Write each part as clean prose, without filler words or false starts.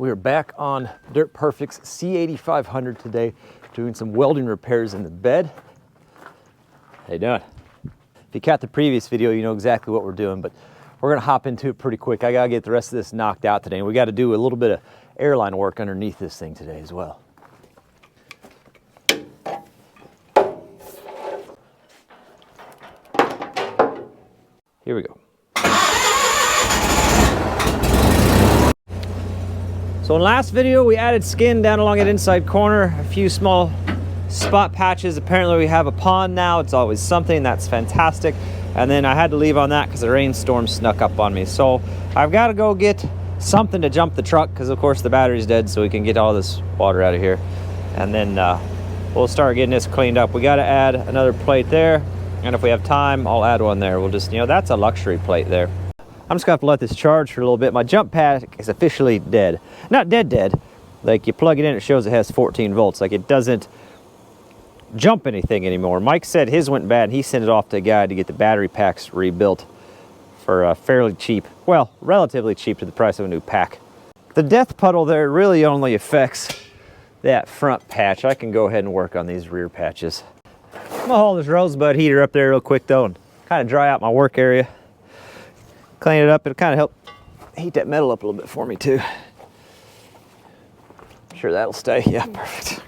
We are back on Dirt Perfect's C8500 today, doing some welding repairs in the bed. How you doing? If you caught the previous video, you know exactly what we're doing, but we're gonna hop into it pretty quick. I gotta get the rest of this knocked out today, and we gotta do a little bit of airline work underneath this thing today as well. Here we go. So in the last video, we added skin down along that inside corner, a few small spot patches. Apparently we have a pond now. It's always something. That's fantastic. And then I had to leave on that because the rainstorm snuck up on me. So I've got to go get something to jump the truck because of course the battery's dead, so we can get all this water out of here. And then we'll start getting this cleaned up. We got to add another plate there. And if we have time, I'll add one there. We'll just, you know, that's a luxury plate there. I'm just gonna have to let this charge for a little bit. My jump pack is officially dead. Not dead. Like you plug it in, it shows it has 14 volts. Like it doesn't jump anything anymore. Mike said his went bad and he sent it off to a guy to get the battery packs rebuilt for fairly cheap. Well, relatively cheap to the price of a new pack. The death puddle there really only affects that front patch. I can go ahead and work on these rear patches. I'm gonna haul this rosebud heater up there real quick though and kind of dry out my work area. Clean it up, it'll kind of help heat that metal up a little bit for me too. I'm sure that'll stay, yeah, perfect.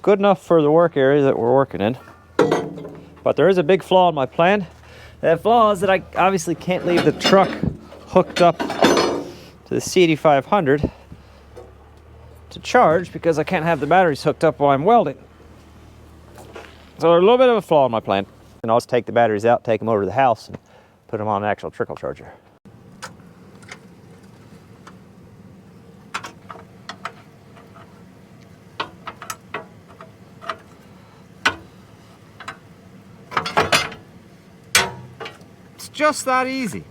Good enough for the work area that we're working in. But there is a big flaw in my plan. That flaw is that I obviously can't leave the truck hooked up to the C8500 to charge because I can't have the batteries hooked up while I'm welding. So there's a little bit of a flaw in my plan. And I'll just take the batteries out, take them over to the house, and put them on an actual trickle charger. Just that easy.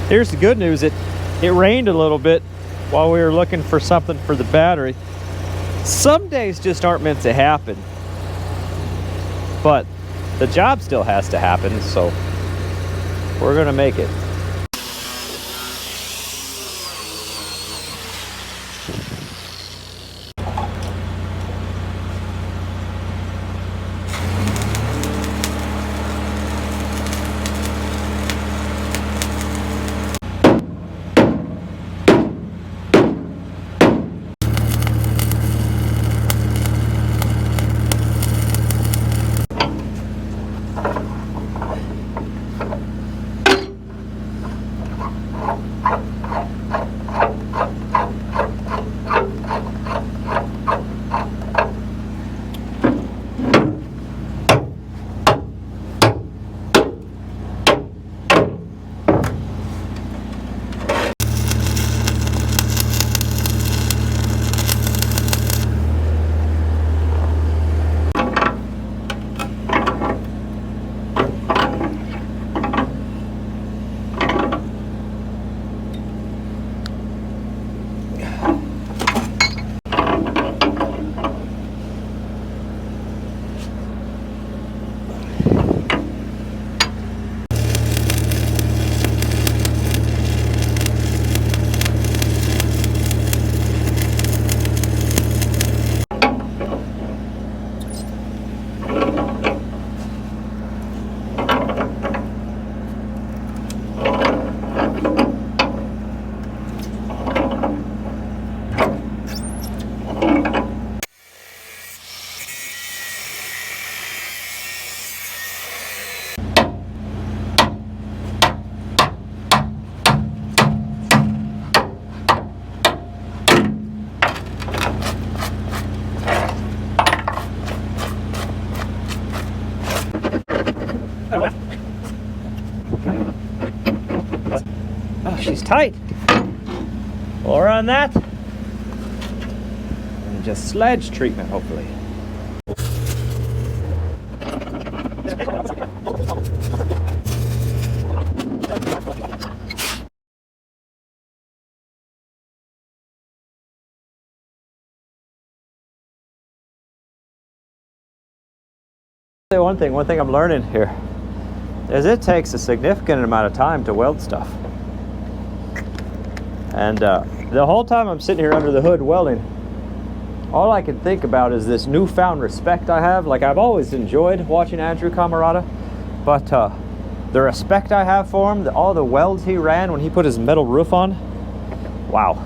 Here's the good news. It rained a little bit while we were looking for something for the battery. Some days just aren't meant to happen, but the job still has to happen, so we're gonna make it. tight. We'll run that. And just sledge treatment, hopefully. One thing I'm learning here is it takes a significant amount of time to weld stuff. And the whole time I'm sitting here under the hood welding, all I can think about is this newfound respect I have. Like, I've always enjoyed watching Andrew Camarada, but the respect I have for him, all the welds he ran when he put his metal roof on, wow.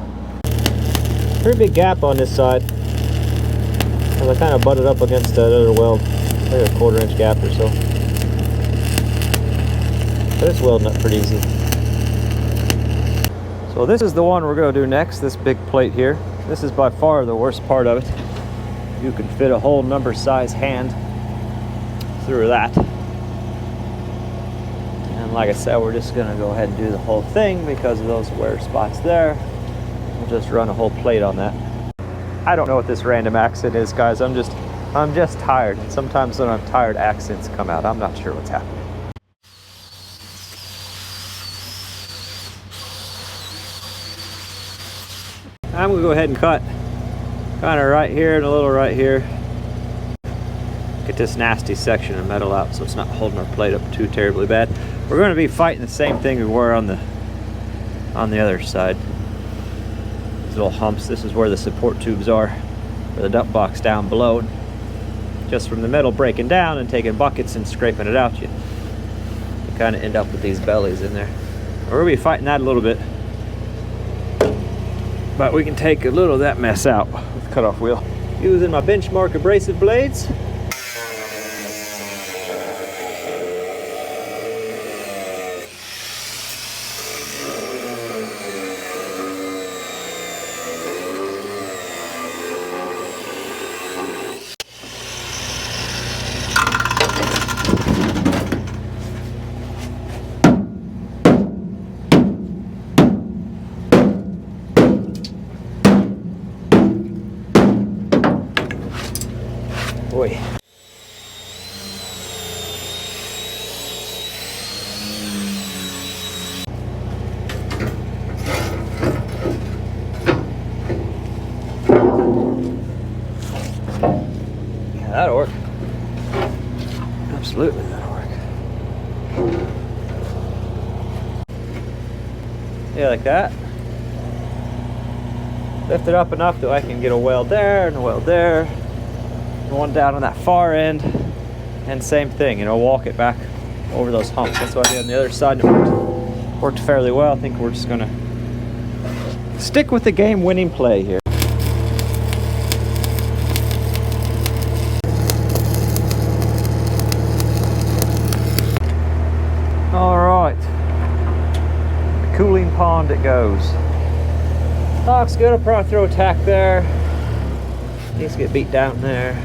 Pretty big gap on this side, and I kind of butted up against that other weld. Like a 1/4 inch gap or so. But it's welding up pretty easy. So this is the one we're going to do next, this big plate here. This is by far the worst part of it. You can fit a whole number size hand through that. And like I said, we're just going to go ahead and do the whole thing because of those wear spots there. We'll just run a whole plate on that. I don't know what this random accent is, guys. I'm just tired, and sometimes when I'm tired, accents come out. I'm not sure what's happening. I'm gonna go ahead and cut kind of right here and a little right here. Get this nasty section of metal out so it's not holding our plate up too terribly bad. We're going to be fighting the same thing we were on the other side. These little humps, this is where the support tubes are for the dump box down below. Just from the metal breaking down and taking buckets and scraping it out, you kind of end up with these bellies in there. We're going to be fighting that a little bit, but we can take a little of that mess out with the cutoff wheel using my benchmark abrasive blades. Boy. Yeah, that'll work. Absolutely, that'll work. Yeah, like that. Lift it up enough that I can get a weld there and a weld there. One down on that far end, and same thing, you know, walk it back over those humps. That's what I did on the other side, and it worked fairly well. I think we're just gonna stick with the game-winning play here. All right, the cooling pond it goes. Looks good. I'll probably throw a tack there. Needs to get beat down there.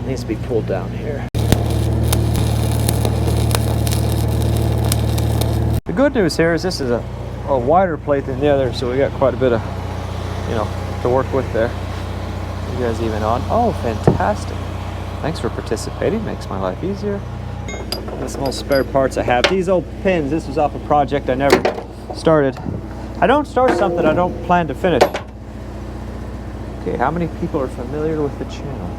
Needs to be pulled down here. The good news here is this is a wider plate than the other, so we got quite a bit of, you know, to work with there. You guys even on? Oh, fantastic. Thanks for participating. Makes my life easier. The small spare parts I have. These old pins, this was off a project I never started. I don't start something I don't plan to finish. Okay, how many people are familiar with the channel?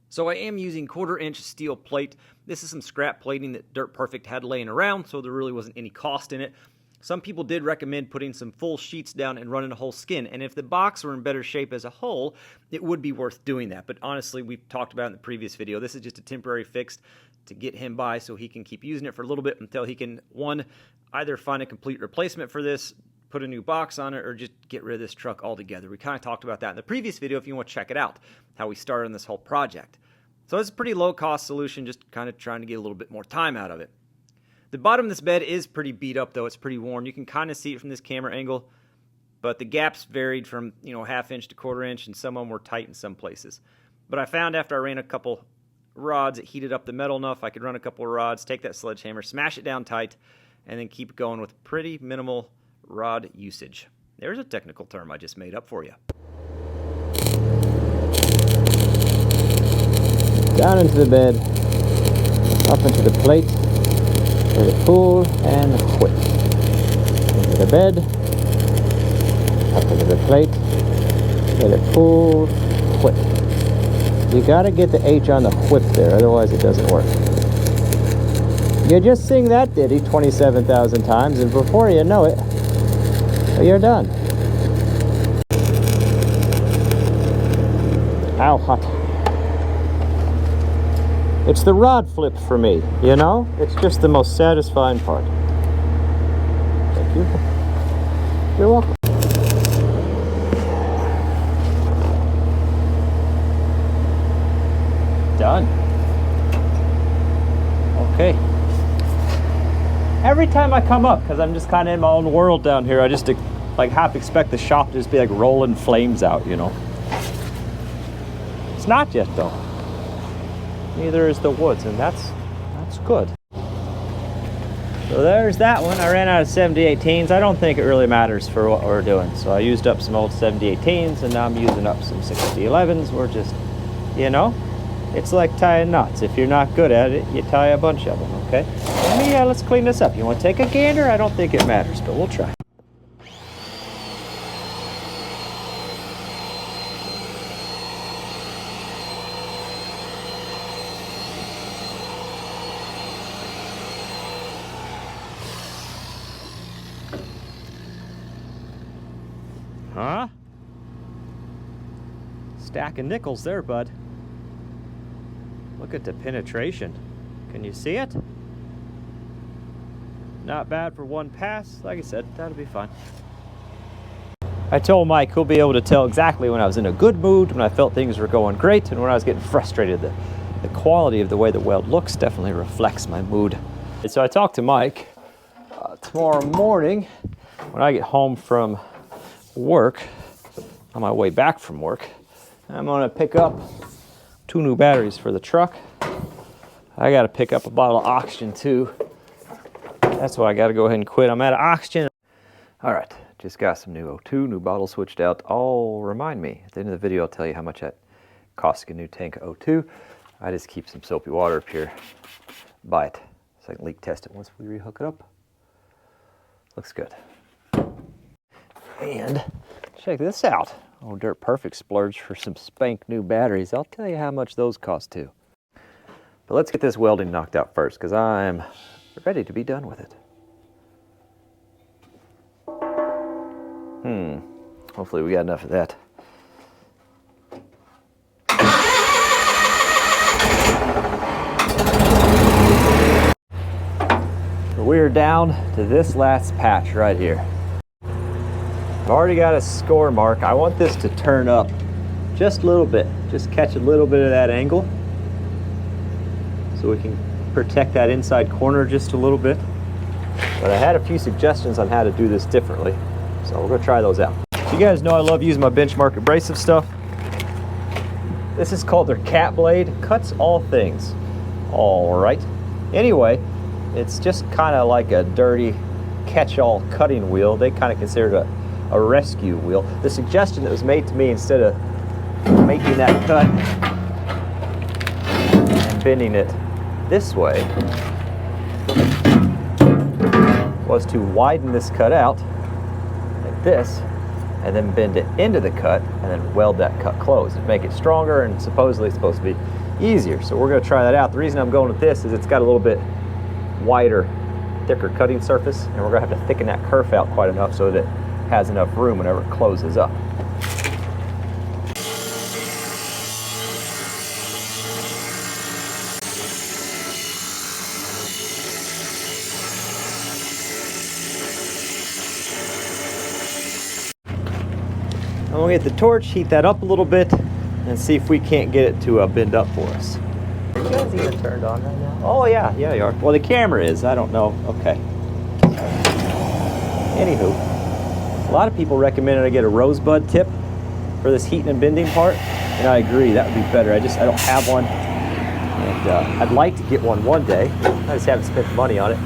So I am using 1/4 inch steel plate. This is some scrap plating that Dirt Perfect had laying around, so there really wasn't any cost in it. Some people did recommend putting some full sheets down and running a whole skin, and if the box were in better shape as a whole, it would be worth doing that. But honestly, we've talked about in the previous video, this is just a temporary fix to get him by so he can keep using it for a little bit until he can, one, either find a complete replacement for this, put a new box on it, or just get rid of this truck altogether. We kind of talked about that in the previous video if you want to check it out, how we started on this whole project. So it's a pretty low-cost solution, just kind of trying to get a little bit more time out of it. The bottom of this bed is pretty beat up, though. It's pretty worn. You can kind of see it from this camera angle, but the gaps varied from, ½ inch to 1/4 inch, and some of them were tight in some places. But I found after I ran a couple rods, it heated up the metal enough, I could run a couple of rods, take that sledgehammer, smash it down tight, and then keep going with pretty minimal rod usage. There's a technical term I just made up for you. Down into the bed, up into the plate, let it pull and quit. Into the bed, up into the plate, let it pull, quit. You gotta get the H on the whip there, otherwise it doesn't work. You just sing that ditty 27,000 times, and before you know it, you're done. Ow, hot. It's the rod flip for me, It's just the most satisfying part. Thank you. You're welcome. Done. Okay. Every time I come up, because I'm just kind of in my own world down here, I just half expect the shop to just be rolling flames out, It's not yet though. Neither is the woods, and that's good. So there's that one. I ran out of 7018s. I don't think it really matters for what we're doing. So I used up some old 7018s, and now I'm using up some 6011s. We're just, it's like tying knots. If you're not good at it, you tie a bunch of them, okay? Let's clean this up. You want to take a gander? I don't think it matters, but we'll try. Huh? Stack of nickels there, bud. Look at the penetration. Can you see it? Not bad for one pass. Like I said, that'll be fine. I told Mike he'll be able to tell exactly when I was in a good mood, when I felt things were going great, and when I was getting frustrated. The quality of the way the weld looks definitely reflects my mood. So I talked to Mike tomorrow morning when I get home from work, on my way back from work. I'm gonna pick up 2 new batteries for the truck. I gotta pick up a bottle of oxygen too. That's why I gotta go ahead and quit. I'm out of oxygen. All right, just got some new O2, new bottle switched out. Remind me, at the end of the video, I'll tell you how much that costs to get a new tank of O2. I just keep some soapy water up here, buy it, so I can leak test it once we rehook it up. Looks good. And check this out. Oh, Dirt Perfect splurge for some spank new batteries. I'll tell you how much those cost too. But let's get this welding knocked out first, because I'm ready to be done with it. Hopefully we got enough of that. We're down to this last patch right here. I've already got a score mark. I want this to turn up just a little bit. Just catch a little bit of that angle so we can protect that inside corner just a little bit. But I had a few suggestions on how to do this differently, so we're gonna try those out. You guys know I love using my Benchmark abrasive stuff. This is called their cat blade. Cuts all things. All right. Anyway, it's just kind of like a dirty catch-all cutting wheel. They kind of consider it a rescue wheel. The suggestion that was made to me, instead of making that cut and bending it this way, was to widen this cut out like this, and then bend it into the cut, and then weld that cut closed to make it stronger, and supposedly it's supposed to be easier. So we're going to try that out. The reason I'm going with this is it's got a little bit wider, thicker cutting surface, and we're going to have to thicken that kerf out quite enough so that it has enough room whenever it closes up. I'm gonna get the torch, heat that up a little bit, and see if we can't get it to bend up for us. Are you guys even turned on right now? Oh yeah, yeah you are. Well, the camera is, I don't know. Okay. Anywho, a lot of people recommended I get a rosebud tip for this heating and bending part, and I agree, that would be better. I don't have one, and I'd like to get one day. I just haven't spent the money on it.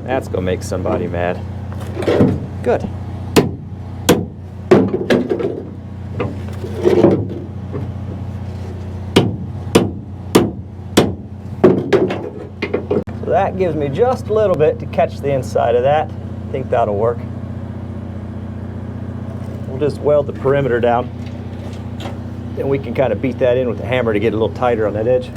That's gonna make somebody mad. Good. So that gives me just a little bit to catch the inside of that. I think that'll work. We'll just weld the perimeter down, and we can kind of beat that in with the hammer to get a little tighter on that edge.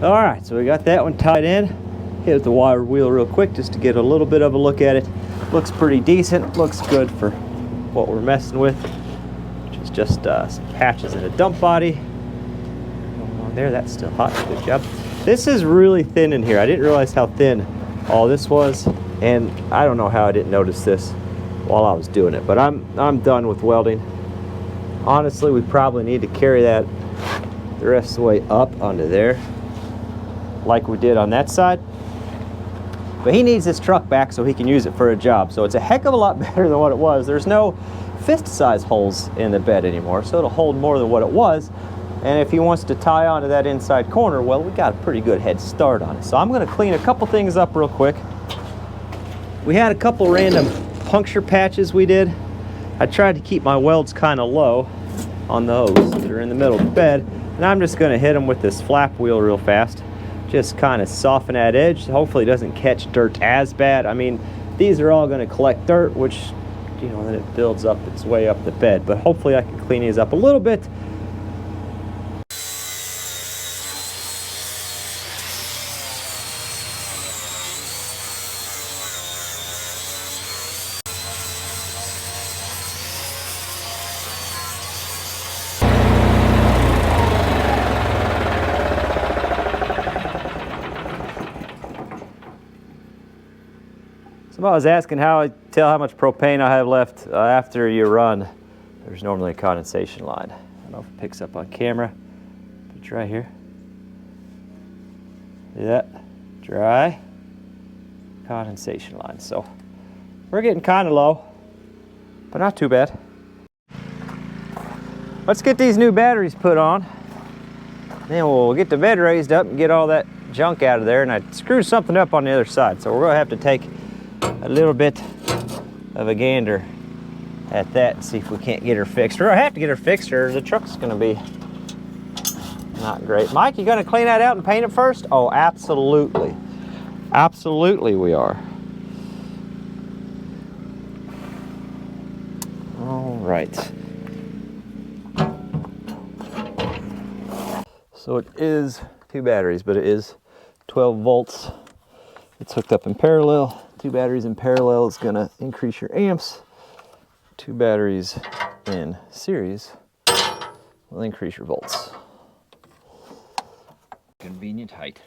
All right, so we got that one tied in. Hit the wire wheel real quick just to get a little bit of a look at it. Looks pretty decent, looks good for what we're messing with, which is just some patches in a dump body. On there, that's still hot, good job. This is really thin in here. I didn't realize how thin all this was, and I don't know how I didn't notice this while I was doing it, but I'm done with welding. Honestly, we probably need to carry that the rest of the way up onto there, like we did on that side. But he needs this truck back so he can use it for a job. So it's a heck of a lot better than what it was. There's no fist size holes in the bed anymore, so it'll hold more than what it was. And if he wants to tie onto that inside corner, well, we got a pretty good head start on it. So I'm gonna clean a couple things up real quick. We had a couple random puncture patches we did. I tried to keep my welds kind of low on those that are in the middle of the bed. And I'm just gonna hit them with this flap wheel real fast. Just kind of soften that edge. Hopefully it doesn't catch dirt as bad. I mean, these are all going to collect dirt, which, you know, then it builds up its way up the bed. But hopefully I can clean these up a little bit. Somebody was asking how I tell how much propane I have left after you run. There's normally a condensation line. I don't know if it picks up on camera, but it's right here. See that? Dry condensation line. So we're getting kind of low, but not too bad. Let's get these new batteries put on. Then we'll get the bed raised up and get all that junk out of there. And I screwed something up on the other side, so we're gonna have to take a little bit of a gander at that and see if we can't get her fixed. Or I have to get her fixed or the truck's gonna be not great. Mike, you gonna clean that out and paint it first? Oh, absolutely. Absolutely we are. All right. So it is 2 batteries, but it is 12 volts. It's hooked up in parallel. 2 batteries in parallel is going to increase your amps. 2 batteries in series will increase your volts. Convenient height.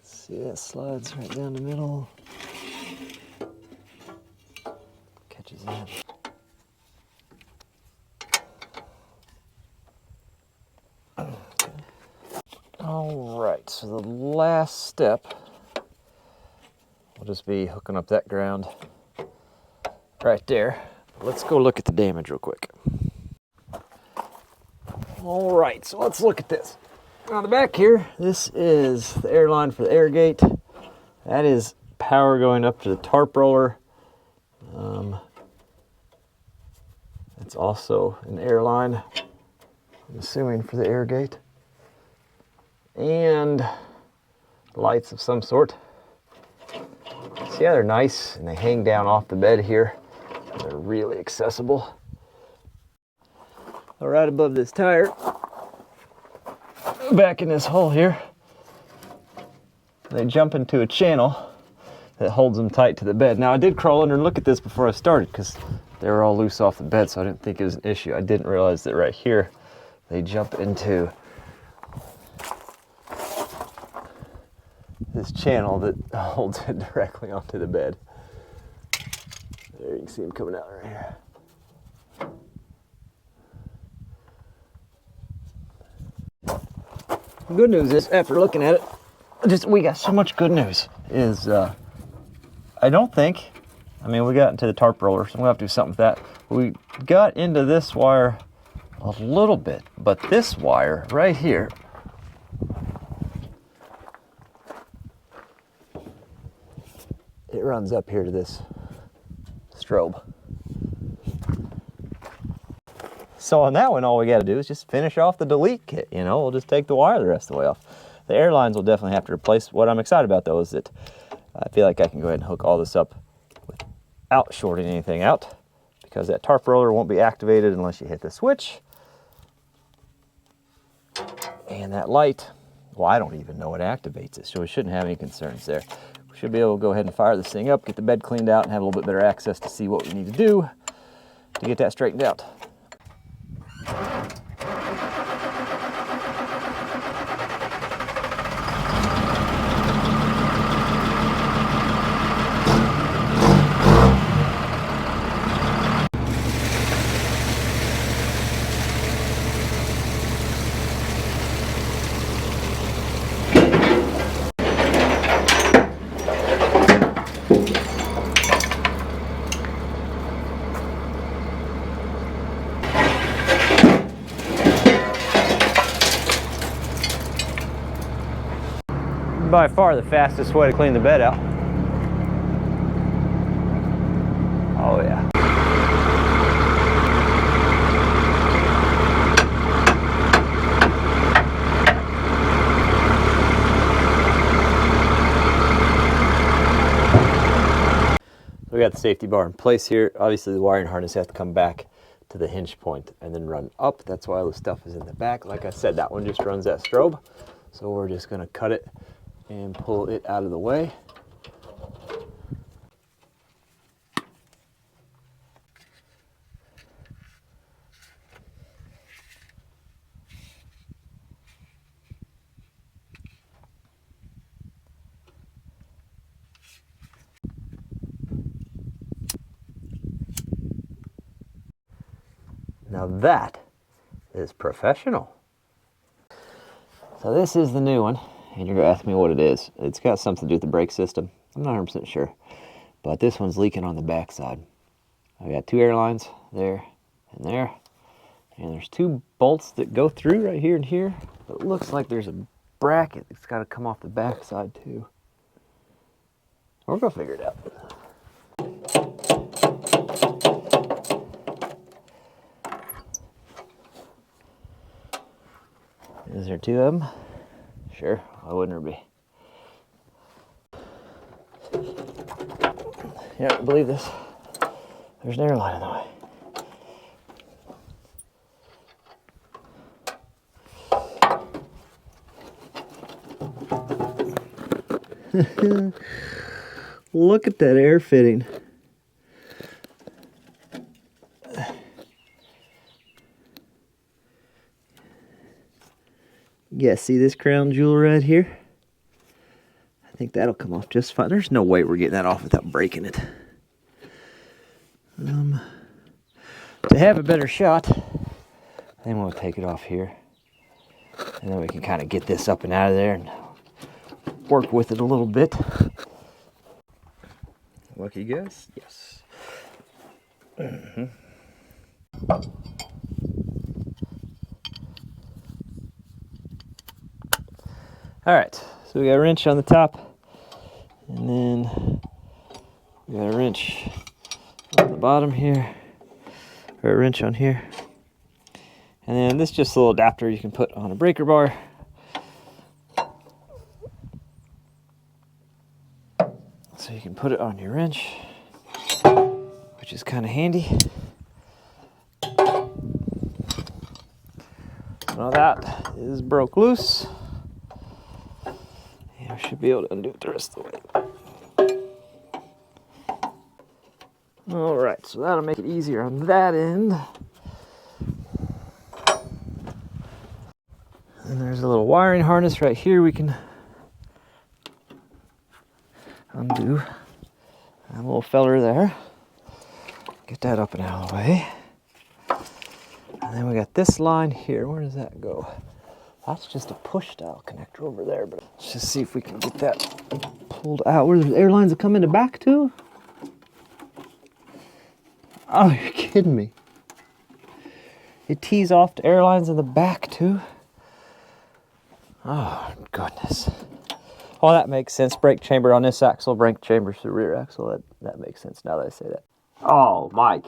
See, that slides right down the middle. Catches in. Okay. All right, so the last step will just be hooking up that ground right there. Let's go look at the damage real quick. All right, so let's look at this. On the back here, this is the air line for the air gate. That is power going up to the tarp roller. It's also an air line, I'm assuming, for the air gate. And lights of some sort. See how they're nice and they hang down off the bed here. They're really accessible. right above this tire, back in this hole here, they jump into a channel that holds them tight to the bed. Now I did crawl under and look at this before I started because they were all loose off the bed, so I didn't think it was an issue. I didn't realize that right here they jump into this channel that holds it directly onto the bed. There, you can see them coming out right here. Good news is, after looking at it, we got so much good news. Is I don't think, I mean, we got into the tarp roller, so we'll have to do something with that. We got into this wire a little bit, but this wire right here, it runs up here to this strobe. So on that one, all we got to do is just finish off the delete kit. You know, we'll just take the wire the rest of the way off. The air lines will definitely have to replace. What I'm excited about though is that I feel like I can go ahead and hook all this up without shorting anything out, because that tarp roller won't be activated unless you hit the switch. And that light, well, I don't even know what activates it, so we shouldn't have any concerns there. We should be able to go ahead and fire this thing up, get the bed cleaned out, and have a little bit better access to see what we need to do to get that straightened out. By far the fastest way to clean the bed out. Oh yeah. We got the safety bar in place here. Obviously the wiring harness has to come back to the hinge point and then run up. That's why all the stuff is in the back. Like I said, that one just runs that strobe. So we're just gonna cut it and pull it out of the way. Now that is professional. So this is the new one. And you're going to ask me what it is. It's got something to do with the brake system. I'm not 100% sure. But this one's leaking on the back side. I got two air lines there and there. And there's two bolts that go through right here and here. But it looks like there's a bracket that's got to come off the back side too. We're going to figure it out. Is there two of them? Sure, why wouldn't there be? Yeah, believe this. There's an airline in the way. Look at that air fitting. Yeah, see this crown jewel right here? I think that'll come off just fine. There's no way we're getting that off without breaking it. To have a better shot, then we'll take it off here. And then we can kind of get this up and out of there and work with it a little bit. Lucky guess? Yes. All right, so we got a wrench on the top, and then we got a wrench on the bottom here, or a wrench on here. And then this is just a little adapter you can put on a breaker bar. So you can put it on your wrench, which is kind of handy. Now that is broke loose. Yeah, I should be able to undo it the rest of the way. All right, so that'll make it easier on that end. And there's a little wiring harness right here we can undo. And a little feller there. Get that up and out of the way. And then we got this line here. Where does that go? That's just a push style connector over there, but let's just see if we can get that pulled out. Where the air lines that come in the back too? Oh, you're kidding me. It tees off the air lines in the back too. Oh, goodness. Oh, that makes sense. Brake chamber on this axle, brake chamber to the rear axle. That makes sense now that I say that. Oh, Mike.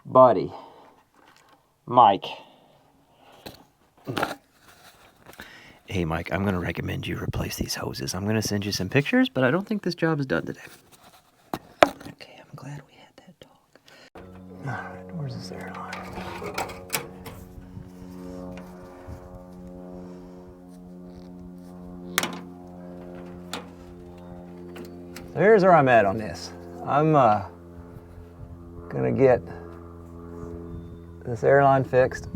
Buddy. Mike. Hey, Mike, I'm going to recommend you replace these hoses. I'm going to send you some pictures, but I don't think this job is done today. Okay, I'm glad we had that talk. All right, where's this airline? So here's where I'm at on this. I'm going to get this airline fixed.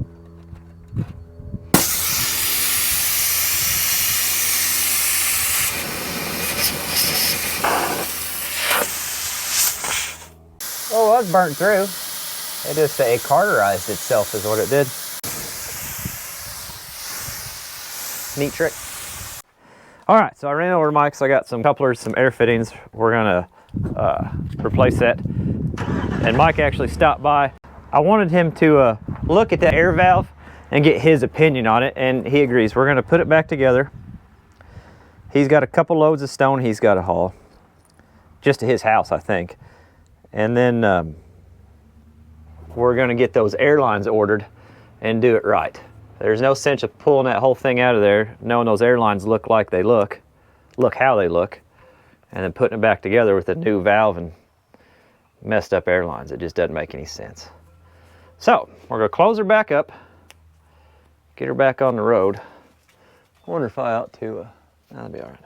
Oh, well, that's burnt through. It just cauterized itself is what it did. Neat trick. All right, so I ran over to Mike's. I got some couplers, some air fittings. We're gonna replace that. And Mike actually stopped by. I wanted him to look at that air valve and get his opinion on it, and he agrees. We're gonna put it back together. He's got a couple loads of stone he's got to haul, just to his house, I think. And then we're gonna get those airlines ordered and do it right. There's no sense of pulling that whole thing out of there, knowing those airlines look like they look how they look, and then putting it back together with a new valve and messed up airlines. It just doesn't make any sense. So we're gonna close her back up, get her back on the road. I wonder if I ought to, that'll be all right.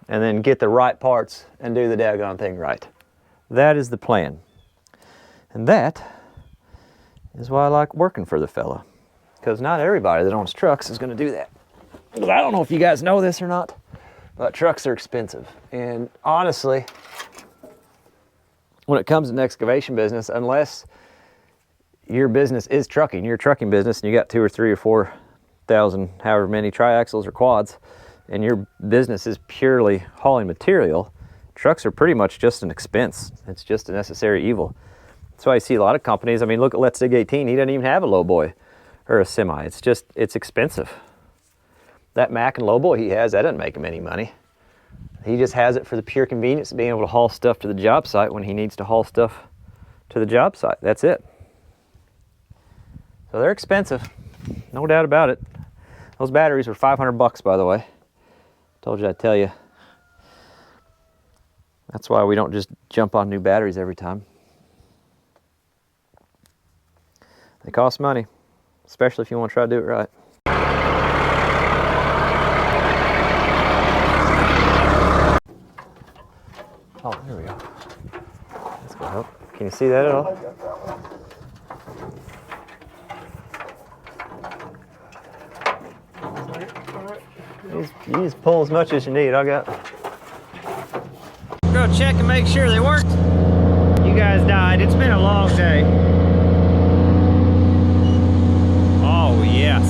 And then get the right parts and do the daggone thing right. That is the plan. And that is why I like working for the fella. Because not everybody that owns trucks is gonna do that. Because I don't know if you guys know this or not, but trucks are expensive. And honestly, when it comes to an excavation business, unless your business is trucking, you're a trucking business and you got 2,000 or 3,000 or 4,000, however many triaxles or quads, and your business is purely hauling material, trucks are pretty much just an expense. It's just a necessary evil. That's why I see a lot of companies. I mean, look at Let's Dig 18. He doesn't even have a lowboy or a semi. It's expensive. That Mack and lowboy he has, that doesn't make him any money. He just has it for the pure convenience of being able to haul stuff to the job site when he needs to haul stuff to the job site. That's it. So they're expensive, no doubt about it. Those batteries were $500, by the way. Told you I'd tell you. That's why we don't just jump on new batteries every time. They cost money, especially if you want to try to do it right. Oh, there we go. That's gonna help. Can you see that at all? You just pull as much as you need. I got. Go check and make sure they worked. You guys died. It's been a long day. Oh yes.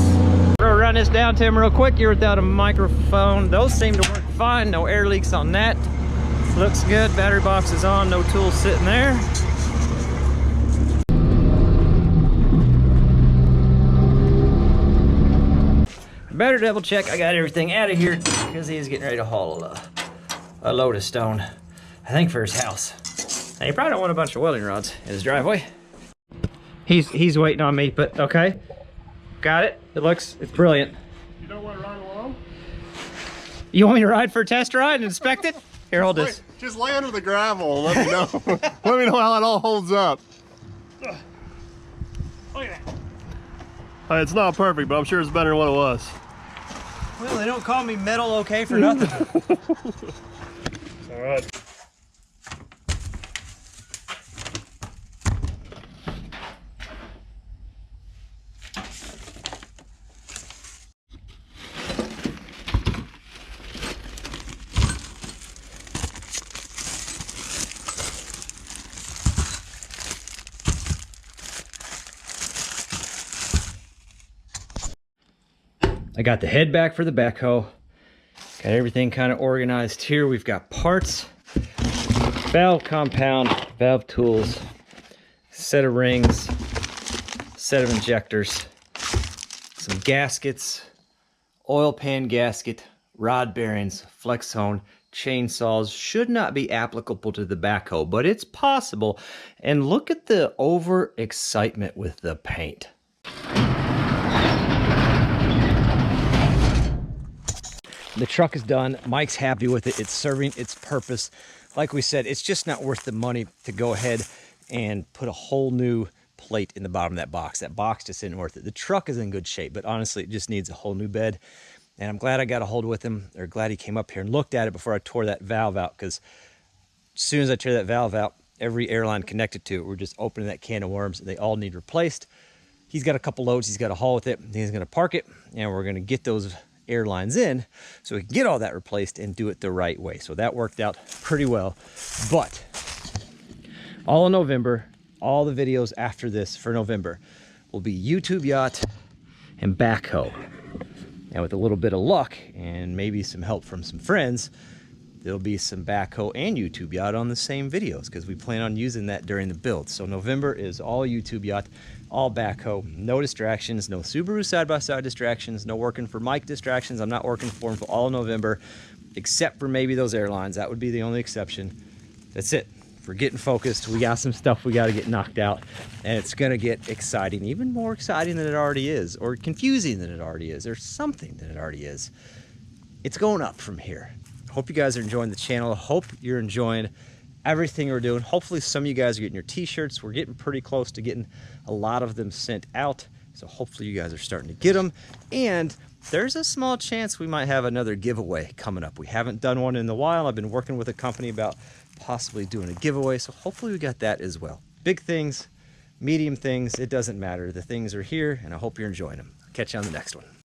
We'll run this down to him real quick here without a microphone. Those seem to work fine. No air leaks on that. Looks good. Battery box is on. No tools sitting there. Better double check I got everything out of here because he's getting ready to haul a load of stone, I think for his house. And he probably don't want a bunch of welding rods in his driveway. He's waiting on me, but okay. Got it. It's brilliant. You don't want to ride along? You want me to ride for a test ride and inspect it? Here, hold this. Just lay under the gravel and let me know. Let me know how it all holds up. Look at that. It's not perfect, but I'm sure it's better than what it was. Well, they don't call me metal okay for nothing. All right. I got the head back for the backhoe. Got everything kind of organized here. We've got parts, valve compound, valve tools, set of rings, set of injectors, some gaskets, oil pan gasket, rod bearings, flex hone, chainsaws. Should not be applicable to the backhoe, but it's possible. And look at the over excitement with the paint. The truck is done. Mike's happy with it. It's serving its purpose. Like we said, it's just not worth the money to go ahead and put a whole new plate in the bottom of that box. That box just isn't worth it. The truck is in good shape, but honestly, it just needs a whole new bed. And I'm glad I got a hold with him, or glad he came up here and looked at it before I tore that valve out, because as soon as I tear that valve out, every airline connected to it, we're just opening that can of worms. They all need replaced. He's got a couple loads he's got to haul with it. He's going to park it, and we're going to get those airlines in so we can get all that replaced and do it the right way. So that worked out pretty well. But all in November, all the videos after this for November will be YouTube yacht and backhoe. And with a little bit of luck and maybe some help from some friends, there'll be some backhoe and YouTube yacht on the same videos, because we plan on using that during the build. So November is all YouTube yacht, all backhoe, no distractions, no Subaru side-by-side distractions, no working for Mike distractions. I'm not working for him for all of November, except for maybe those airlines. That would be the only exception. That's it. We're getting focused. We got some stuff we got to get knocked out, and it's going to get exciting, even more exciting than it already is, or confusing than it already is, or something than it already is. It's going up from here. Hope you guys are enjoying the channel. Hope you're enjoying everything we're doing. Hopefully some of you guys are getting your t-shirts. We're getting pretty close to getting a lot of them sent out. So hopefully you guys are starting to get them. And there's a small chance we might have another giveaway coming up. We haven't done one in a while. I've been working with a company about possibly doing a giveaway. So hopefully we got that as well. Big things, medium things, it doesn't matter. The things are here, and I hope you're enjoying them. I'll catch you on the next one.